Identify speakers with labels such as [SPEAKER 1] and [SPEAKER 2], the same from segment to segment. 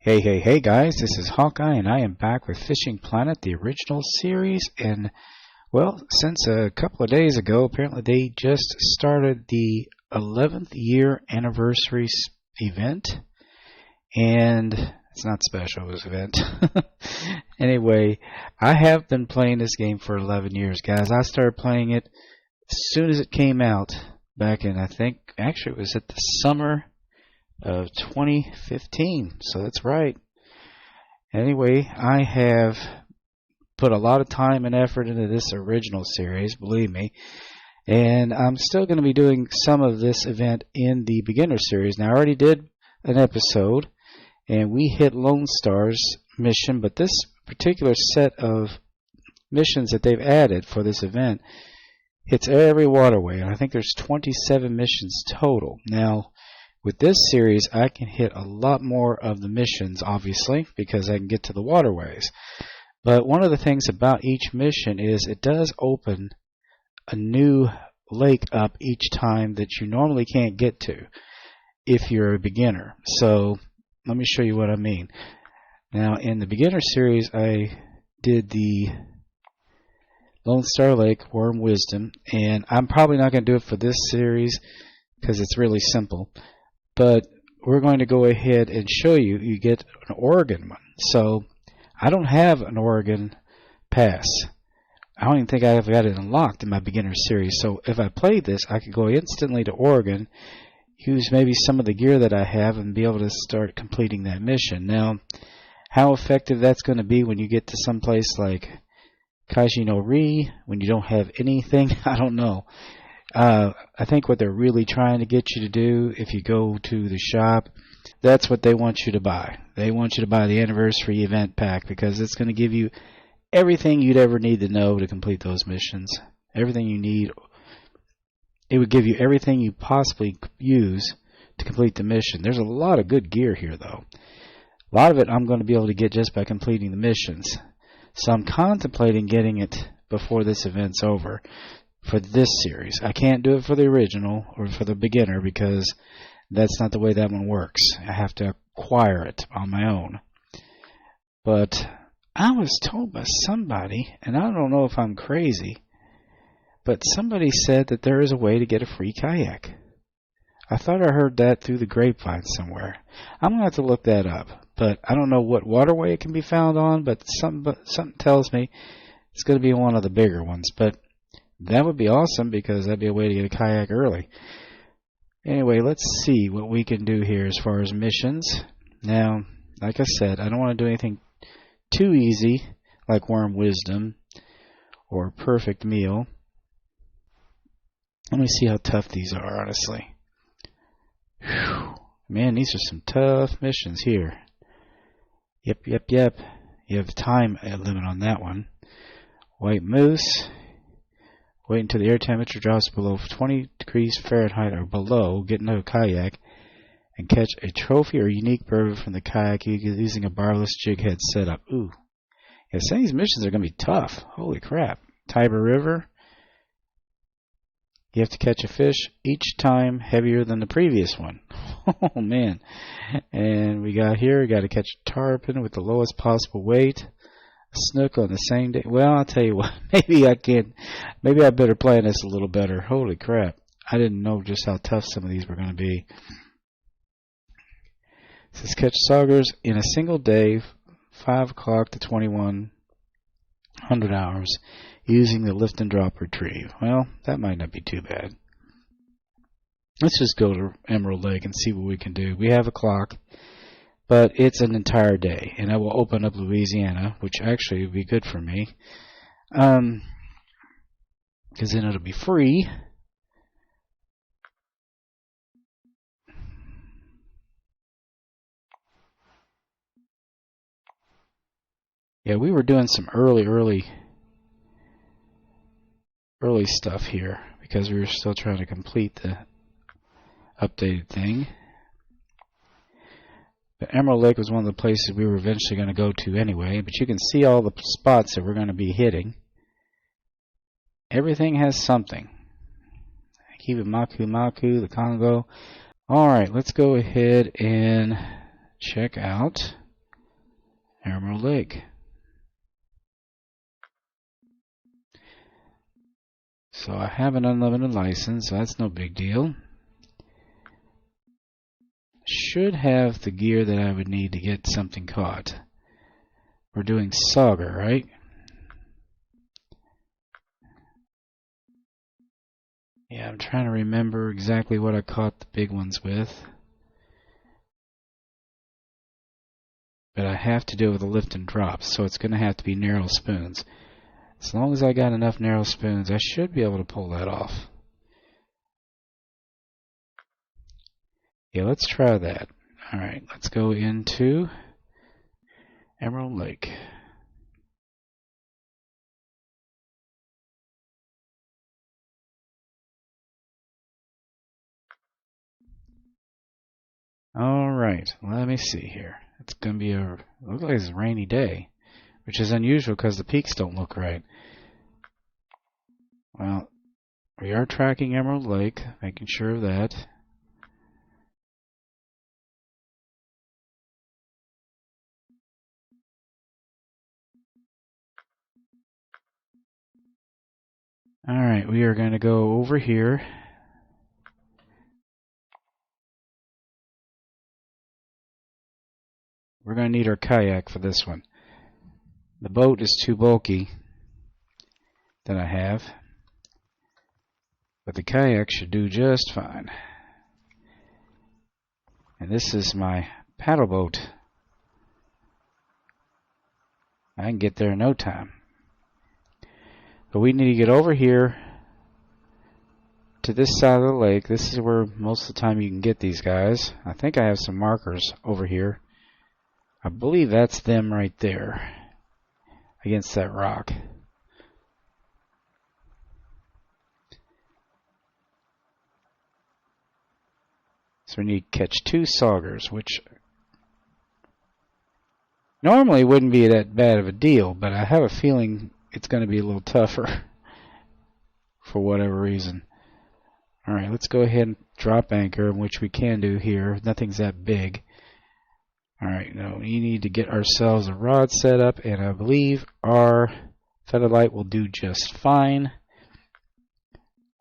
[SPEAKER 1] Hey guys, this is Hawkeye and I am back with Fishing Planet, the original series, and well, since a couple of days ago, apparently they just started the 11th year anniversary event, and it's not special, it was an event. Anyway, I have been playing this game for 11 years, guys. I started playing it as soon as it came out back in, I think, actually it was at the summer of 2015, so that's right. Anyway, I have put a lot of time and effort into this original series, believe me, and I'm still going to be doing some of this event in the beginner series. Now, I already did an episode, and we hit Lone Star's mission, but this particular set of missions that they've added for this event hits every waterway, and I think there's 27 missions total. Now, with this series, I can hit a lot more of the missions, obviously, because I can get to the waterways. But one of the things about each mission is it does open a new lake up each time that you normally can't get to if you're a beginner. So let me show you what I mean. Now, in the beginner series, I did the Lone Star Lake Worm Wisdom, and I'm probably not going to do it for this series because it's really simple. But we're going to go ahead and show you, you get an Oregon one. So I don't have an Oregon pass. I don't even think I've got it unlocked in my beginner series. So if I played this, I could go instantly to Oregon, use maybe some of the gear that I have, and be able to start completing that mission. Now, how effective that's going to be when you get to some place like Kaiji no Ri, when you don't have anything, I don't know. I think what they're really trying to get you to do, if you go to the shop, that's what they want you to buy. They want you to buy the anniversary event pack because it's going to give you everything you'd ever need to know to complete those missions. Everything you need. It would give you everything you possibly use to complete the mission. There's a lot of good gear here, though. A lot of it I'm going to be able to get just by completing the missions. So I'm contemplating getting it before this event's over. For this series. I can't do it for the original or for the beginner because that's not the way that one works. I have to acquire it on my own. But I was told by somebody, and I don't know if I'm crazy, but somebody said that there is a way to get a free kayak. I thought I heard that through the grapevine somewhere. I'm going to have to look that up, but I don't know what waterway it can be found on, but something tells me it's going to be one of the bigger ones. But that would be awesome because that'd be a way to get a kayak early. Anyway, let's see what we can do here as far as missions. Now, like I said, I don't want to do anything too easy like Worm Wisdom or Perfect Meal. Let me see how tough these are, honestly. Whew. Man, these are some tough missions here. Yep. You have time limit on that one. White Moose. Wait until the air temperature drops below 20 degrees Fahrenheit or below, get into a kayak, and catch a trophy or unique bird from the kayak using a barbless jig head setup. Ooh. Yeah, some of these missions are going to be tough. Holy crap. Tiber River. You have to catch a fish each time heavier than the previous one. Oh, man. And we got to catch a tarpon with the lowest possible weight. Snook on the same day. Well, I'll tell you what. Maybe I better plan this a little better. Holy crap. I didn't know just how tough some of these were going to be. It says catch saugers in a single day, 5 o'clock to 2100 hours, using the lift and drop retrieve. Well, that might not be too bad. Let's just go to Emerald Lake and see what we can do. We have a clock, but it's an entire day, and I will open up Louisiana, which actually would be good for me, because then it'll be free. Yeah, we were doing some early stuff here because we were still trying to complete the updated thing. But Emerald Lake was one of the places we were eventually going to go to anyway, but you can see all the spots that we're going to be hitting. Everything has something. Kiva Maku, the Congo. Alright, let's go ahead and check out Emerald Lake. So I have an unlimited license, so that's no big deal. Should have the gear that I would need to get something caught. We're doing sauger, right? Yeah, I'm trying to remember exactly what I caught the big ones with. But I have to do it with a lift and drop, so it's going to have to be narrow spoons. As long as I got enough narrow spoons, I should be able to pull that off. Yeah, let's try that. Alright, let's go into Emerald Lake. Alright, let me see here. It's going to be looks like it's a rainy day, which is unusual because the peaks don't look right. Well, we are tracking Emerald Lake, making sure of that. Alright, we are going to go over here. We're going to need our kayak for this one. The boat is too bulky that I have, but the kayak should do just fine. And this is my paddle boat. I can get there in no time. But we need to get over here to this side of the lake. This is where most of the time you can get these guys. I think I have some markers over here. I believe that's them right there against that rock. So we need to catch 2 saugers, which normally wouldn't be that bad of a deal, but I have a feeling it's going to be a little tougher for whatever reason. Alright, let's go ahead and drop anchor, which we can do here. Nothing's that big. Alright, now we need to get ourselves a rod set up, and I believe our feather light will do just fine.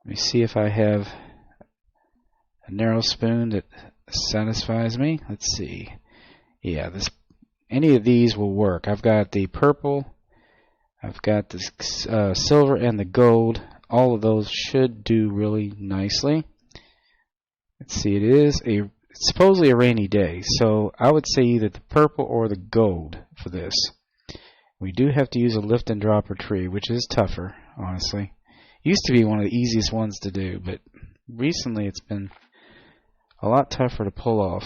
[SPEAKER 1] Let me see if I have a narrow spoon that satisfies me. Let's see. Yeah, any of these will work. I've got the purple, I've got the silver, and the gold. All of those should do really nicely. Let's see, it's supposedly a rainy day, so I would say either the purple or the gold for this. We do have to use a lift and drop retrieve, which is tougher, honestly. Used to be one of the easiest ones to do, but recently it's been a lot tougher to pull off.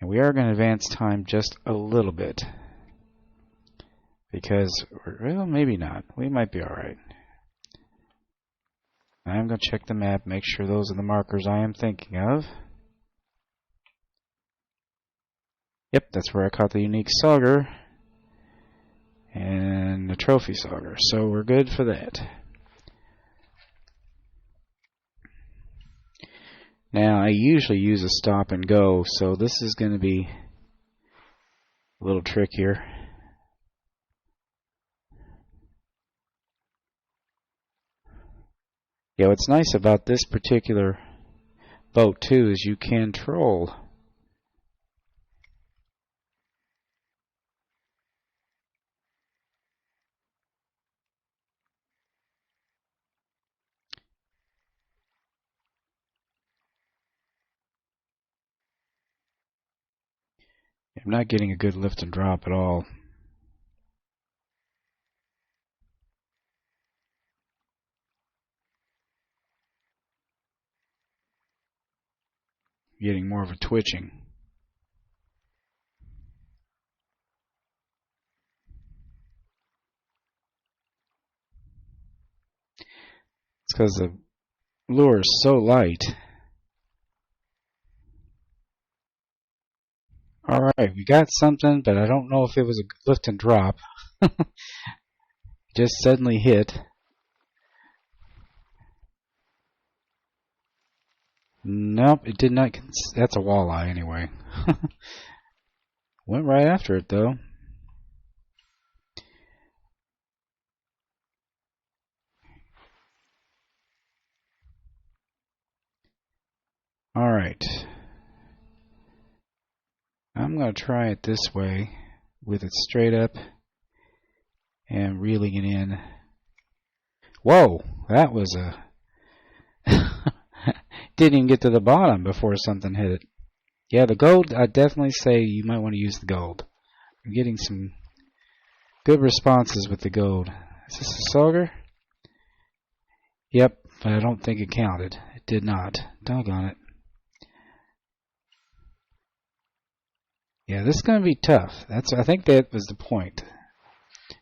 [SPEAKER 1] And we are going to advance time just a little bit. Because, well, maybe not. We might be alright. I'm going to check the map, make sure those are the markers I am thinking of. Yep, that's where I caught the unique sauger and the trophy sauger, so we're good for that. Now, I usually use a stop and go, so this is going to be a little trickier. Yeah, what's nice about this particular boat too is you can troll. I'm not getting a good lift and drop at all. Getting more of a twitching. It's because the lure is so light. Alright, we got something, but I don't know if it was a lift and drop. Just suddenly hit. Nope, it did not. That's a walleye anyway. Went right after it though. Alright. I'm going to try it this way with it straight up and reeling it in. Whoa, that was a... Didn't even get to the bottom before something hit it. Yeah, the gold, I definitely say you might want to use the gold. I'm getting some good responses with the gold. Is this a sauger? Yep, but I don't think it counted. It did not. Doggone it. Yeah, this is going to be tough. I think that was the point.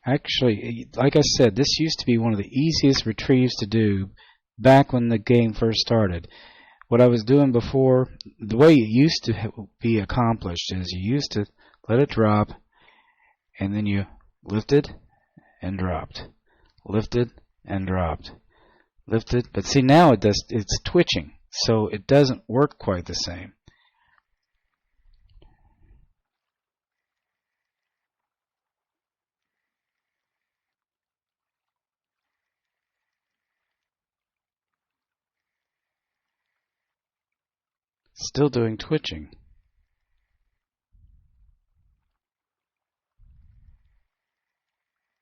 [SPEAKER 1] Actually, like I said, this used to be one of the easiest retrieves to do back when the game first started. What I was doing before, the way it used to be accomplished is you used to let it drop, and then you lifted and dropped. Lifted and dropped. Lifted. But see, now it's twitching, so it doesn't work quite the same. Still doing twitching.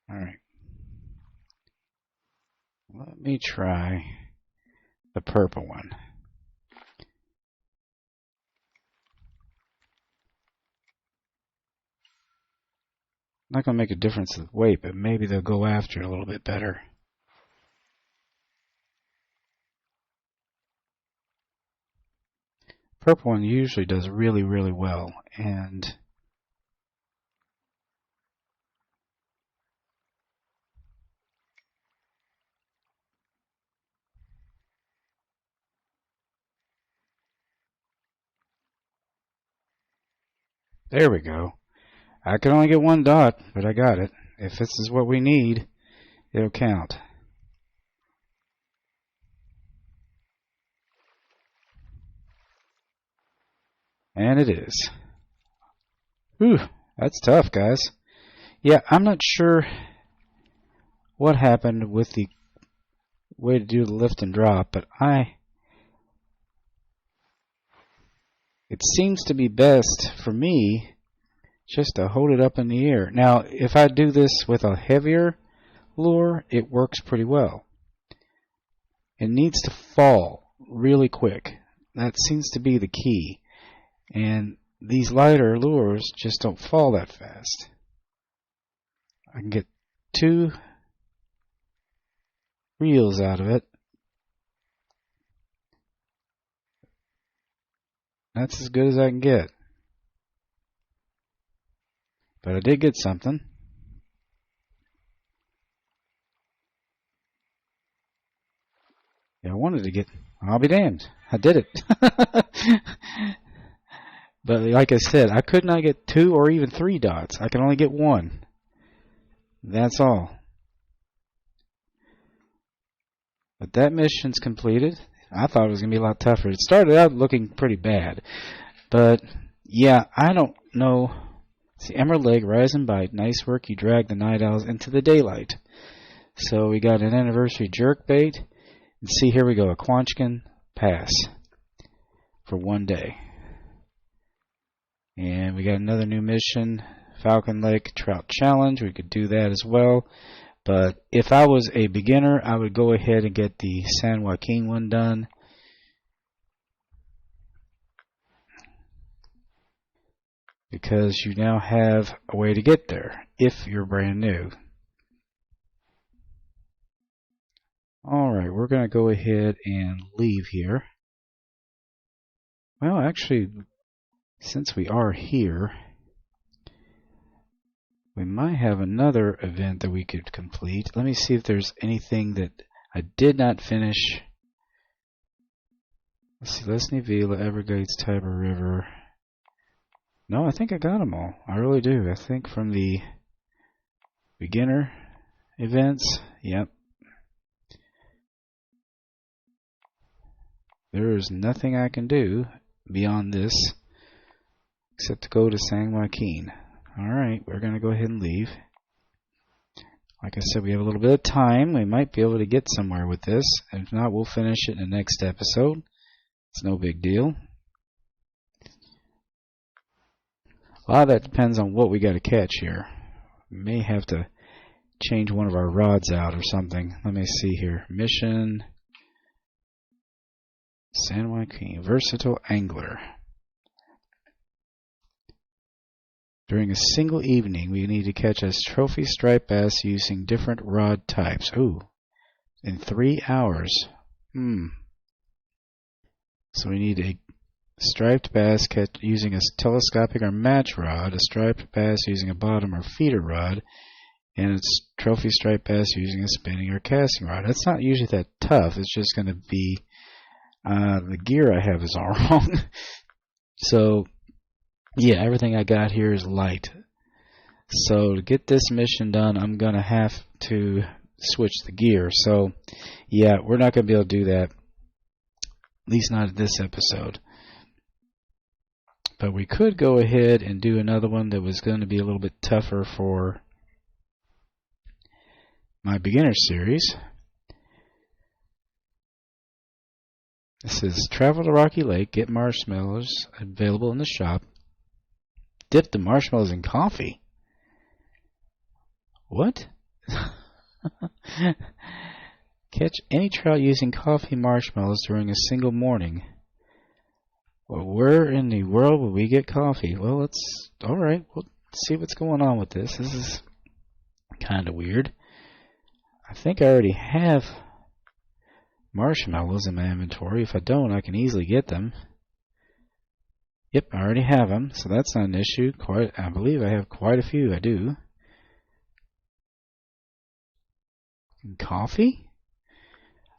[SPEAKER 1] Alright. Let me try the purple one. Not going to make a difference with weight, but maybe they'll go after it a little bit better. Purple one usually does really, really well, and there we go. I can only get one dot, but I got it. If this is what we need, it'll count. And it is. Whew, that's tough, guys. Yeah, I'm not sure what happened with the way to do the lift and drop, but it seems to be best for me just to hold it up in the air. Now, if I do this with a heavier lure, it works pretty well. It needs to fall really quick. That seems to be the key. And these lighter lures just don't fall that fast. I can get 2 reels out of it. That's as good as I can get. But I did get something. Yeah, I wanted to get... I'll be damned. I did it. But like I said, I could not get 2 or even 3 dots. I can only get 1. That's all. But that mission's completed. I thought it was going to be a lot tougher. It started out looking pretty bad. But, yeah, I don't know. See, Emerald Lake, Rise and Bite. Nice work. You dragged the night owls into the daylight. So we got an anniversary jerkbait. And see, here we go. A Quanchkin pass for 1 day. And we got another new mission, Falcon Lake Trout Challenge. We could do that as well. But if I was a beginner, I would go ahead and get the San Joaquin one done. because you now have a way to get there if you're brand new. Alright, we're going to go ahead and leave here. Well, actually, since we are here, we might have another event that we could complete. Let me see if there's anything that I did not finish. Let's see, Lesney Vila, Everglades, Tiber River. No, I think I got them all. I really do. I think from the beginner events, yep. There is nothing I can do beyond this except to go to San Joaquin. Alright, we're going to go ahead and leave. Like I said, we have a little bit of time. We might be able to get somewhere with this. If not, we'll finish it in the next episode. It's no big deal. A lot of that depends on what we got to catch here. We may have to change one of our rods out or something. Let me see here. Mission San Joaquin, versatile angler. During a single evening, we need to catch a trophy striped bass using different rod types. Ooh, in 3 hours. So we need a striped bass catch using a telescopic or match rod, a striped bass using a bottom or feeder rod, and a trophy striped bass using a spinning or casting rod. That's not usually that tough. It's just going to be the gear I have is all wrong. So, yeah, everything I got here is light. So to get this mission done, I'm going to have to switch the gear. So, yeah, we're not going to be able to do that. At least not at this episode. But we could go ahead and do another one that was going to be a little bit tougher for my beginner series. This is travel to Rocky Lake, get marshmallows available in the shop. Dip the marshmallows in coffee. What? Catch any trout using coffee marshmallows during a single morning. Well, where in the world will we get coffee? Well, let's... Alright, we'll see what's going on with this. This is kind of weird. I think I already have marshmallows in my inventory. If I don't, I can easily get them. Yep, I already have them, so that's not an issue. I believe I have quite a few. I do. Coffee?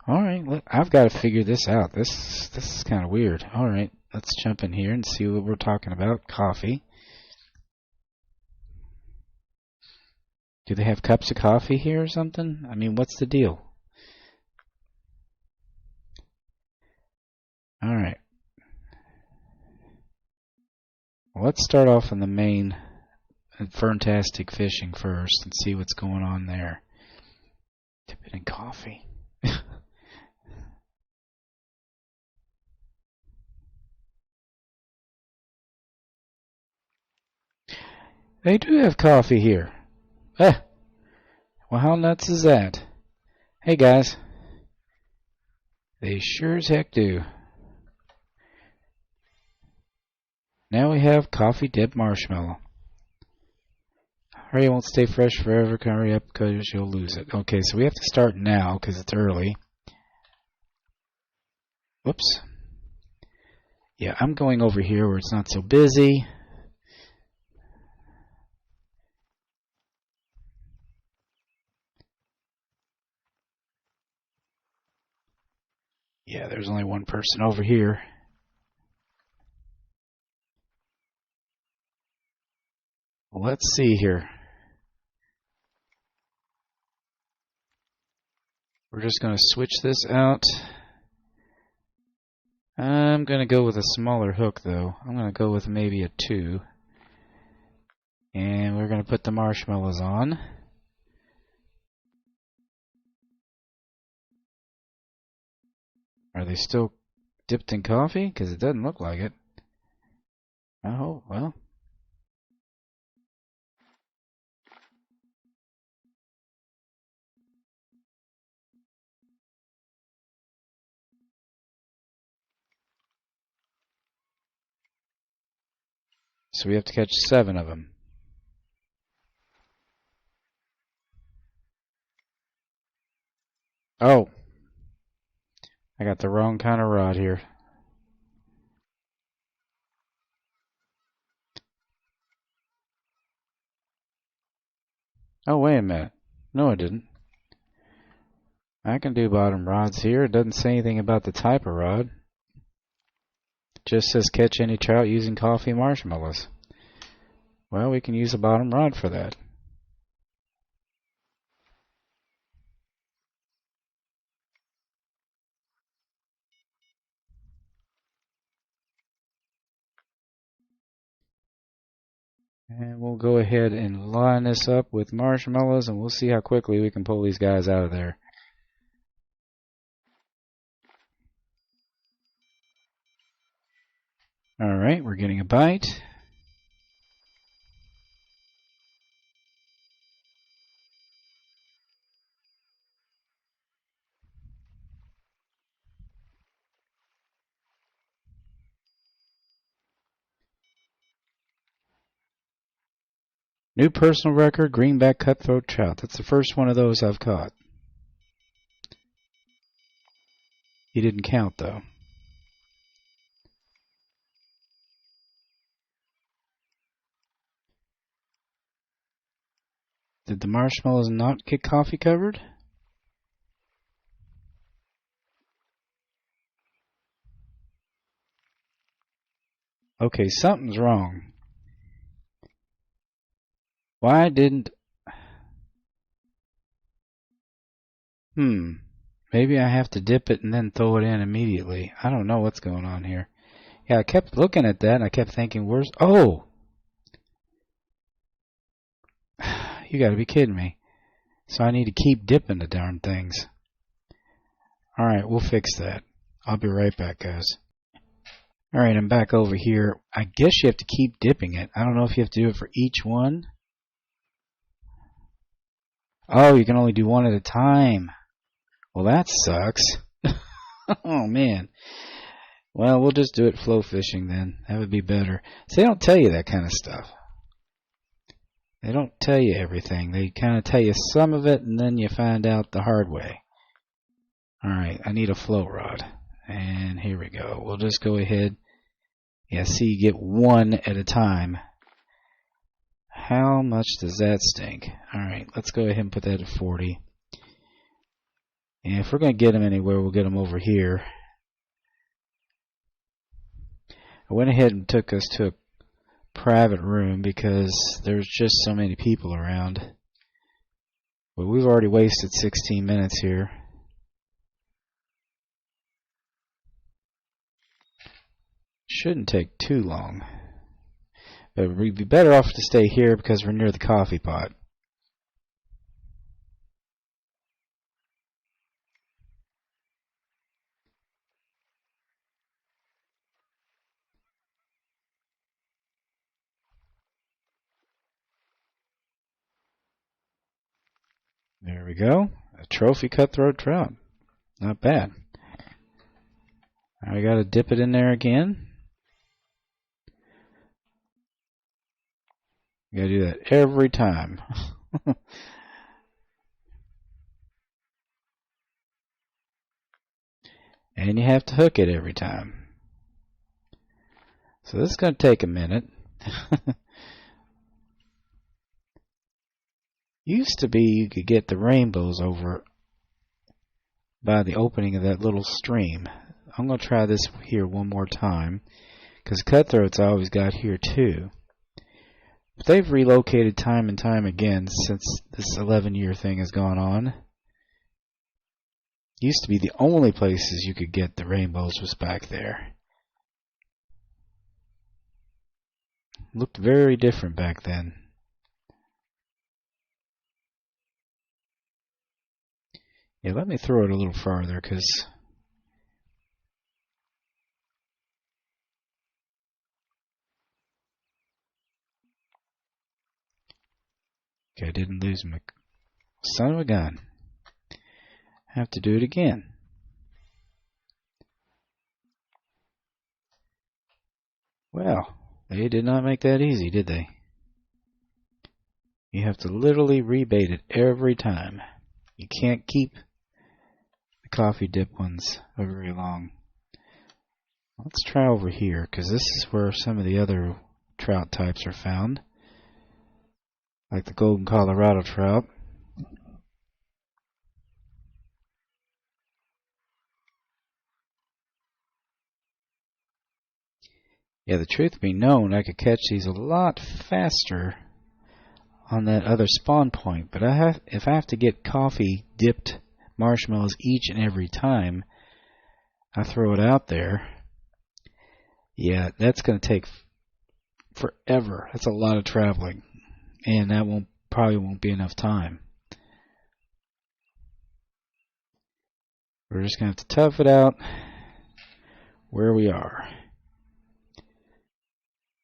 [SPEAKER 1] Alright, I've got to figure this out. This is kind of weird. Alright, let's jump in here and see what we're talking about. Coffee. Do they have cups of coffee here or something? I mean, what's the deal? Alright. Well, let's start off on the main Ferntastic fishing first and see what's going on there. Dip it in coffee. They do have coffee here. Well, how nuts is that? Hey guys. They sure as heck do. Now we have coffee dipped marshmallow. Hurry, it won't stay fresh forever. Hurry up because you'll lose it. Okay, so we have to start now because it's early. Whoops. Yeah, I'm going over here where it's not so busy. Yeah, there's only one person over here. Let's see here. We're just going to switch this out. I'm going to go with a smaller hook, though. I'm going to go with maybe a 2. And we're going to put the marshmallows on. Are they still dipped in coffee? Because it doesn't look like it. Oh, well. So we have to catch 7 of them. Oh, I got the wrong kind of rod here. Oh, wait a minute. No, I didn't. I can do bottom rods here. It doesn't say anything about the type of rod. It just says catch any trout using coffee marshmallows. Well, we can use a bottom rod for that. And we'll go ahead and line this up with marshmallows, and we'll see how quickly we can pull these guys out of there. Alright, we're getting a bite. New personal record, greenback cutthroat trout. That's the first one of those I've caught. He didn't count, though. Did the marshmallows not get coffee covered? Okay, something's wrong. Why didn't... Maybe I have to dip it and then throw it in immediately. I don't know what's going on here. Yeah, I kept looking at that and I kept thinking, where's... Oh! You gotta be kidding me. So I need to keep dipping the darn things. Alright, we'll fix that. I'll be right back, guys. Alright, I'm back over here. I guess you have to keep dipping it. I don't know if you have to do it for each one. Oh, you can only do one at a time. Well, that sucks. Oh, man. Well, we'll just do it flow fishing then. That would be better. So they don't tell you that kind of stuff. They don't tell you everything. They kind of tell you some of it, and then you find out the hard way. Alright, I need a flow rod. And here we go. We'll just go ahead. Yeah, see, you get one at a time. How much does that stink? Alright, let's go ahead and put that at 40. And if we're going to get them anywhere, we'll get them over here. I went ahead and took us to a private room because there's just so many people around. But we've already wasted 16 minutes here. Shouldn't take too long. But we'd be better off to stay here because we're near the coffee pot. There we go. A trophy cutthroat trout. Not bad. I gotta dip it in there again. You gotta do that every time. And you have to hook it every time. So this is gonna take a minute. Used to be you could get the rainbows over by the opening of that little stream. I'm going to try this here one more time because cutthroats I always got here too. But they've relocated time and time again since this 11-year thing has gone on. Used to be the only places you could get the rainbows was back there. Looked very different back then. Yeah, let me throw it a little farther because okay, I didn't lose my son of a gun. Have to do it again. Well, They did not make that easy, did they? You have to literally rebait it every time. You can't keep the coffee dip ones very long. Let's try over here, because this is where some of the other trout types are found, like the golden Colorado trout. Yeah, the truth be known, I could catch these a lot faster on that other spawn point, but if I have to get coffee dipped marshmallows each and every time I throw it out there, yeah, that's going to take forever. That's a lot of traveling, and that probably won't be enough time. We're just going to have to tough it out where we are.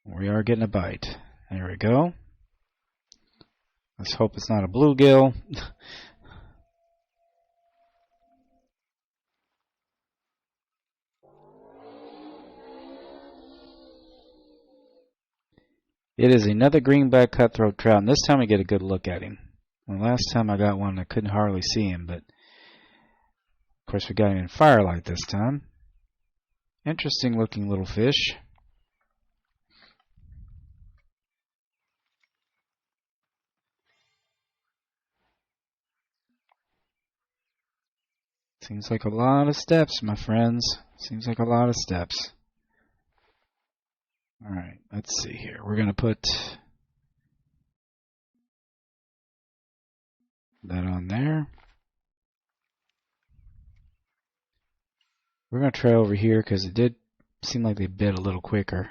[SPEAKER 1] We are getting a bite. There we go. Let's hope it's not a bluegill. It is another greenback cutthroat trout, and this time we get a good look at him. The last time I got one, I couldn't hardly see him, but of course we got him in firelight this time. Interesting looking little fish. Seems like a lot of steps, my friends. Seems like a lot of steps. Alright, let's see here. We're going to put that on there. We're going to try over here because it did seem like they bit a little quicker.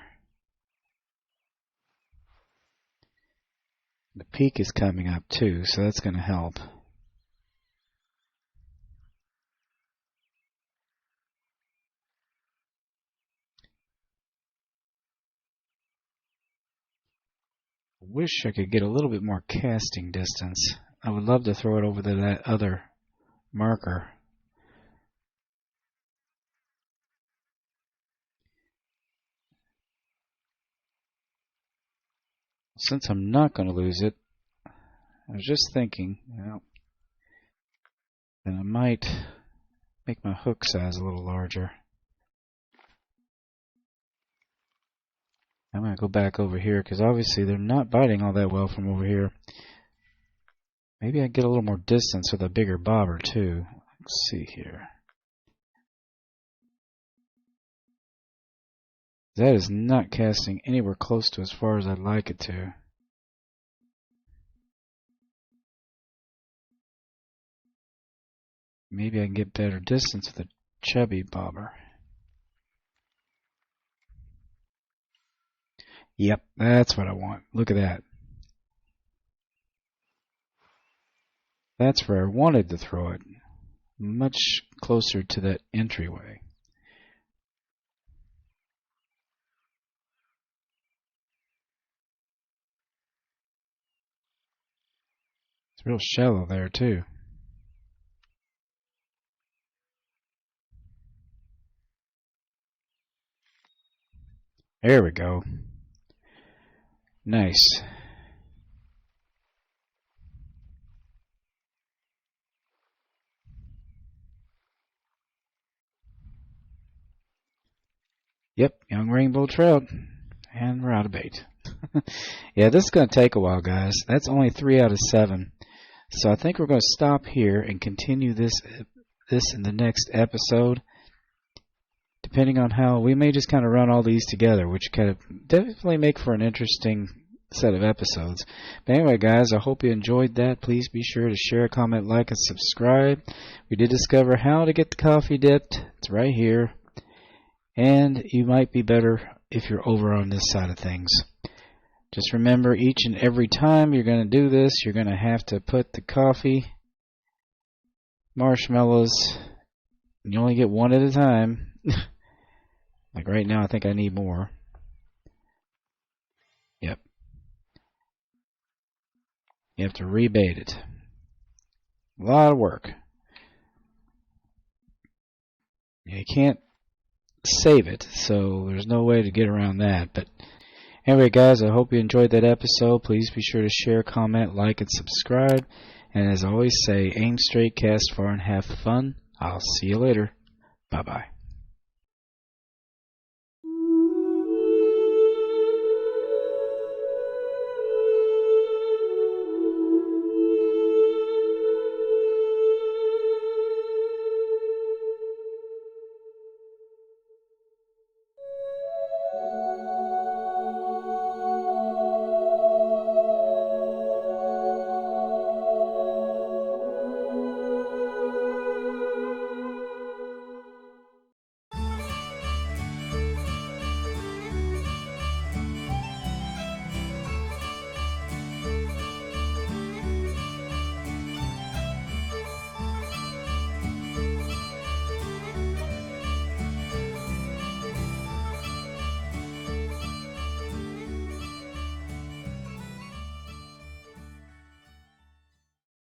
[SPEAKER 1] The peak is coming up too, so that's going to help. I wish I could get a little bit more casting distance. I would love to throw it over to that other marker. Since I'm not going to lose it, I was just thinking, that I might make my hook size a little larger. I'm going to go back over here because obviously they're not biting all that well from over here. Maybe I get a little more distance with a bigger bobber too. Let's see here. That is not casting anywhere close to as far as I'd like it to. Maybe I can get better distance with a chubby bobber. Yep, that's what I want. Look at that. That's where I wanted to throw it. Much closer to that entryway. It's real shallow there too. There we go. Nice. Yep, young rainbow trout. And we're out of bait. Yeah, this is going to take a while, guys. That's only 3 out of 7. So I think we're going to stop here and continue this in the next episode. Depending on how, we may just kind of run all these together, which kind of definitely make for an interesting set of episodes. But anyway, guys, I hope you enjoyed that. Please be sure to share, comment, like, and subscribe. We did discover how to get the coffee dipped. It's right here. And you might be better if you're over on this side of things. Just remember, each and every time you're going to do this, you're going to have to put the coffee marshmallows, and you only get one at a time. Like right now, I think I need more. Yep. You have to rebait it. A lot of work. You can't save it, so there's no way to get around that. But Anyway, guys, I hope you enjoyed that episode. Please be sure to share, comment, like, and subscribe. And as I always say, aim straight, cast far, and have fun. I'll see you later. Bye-bye.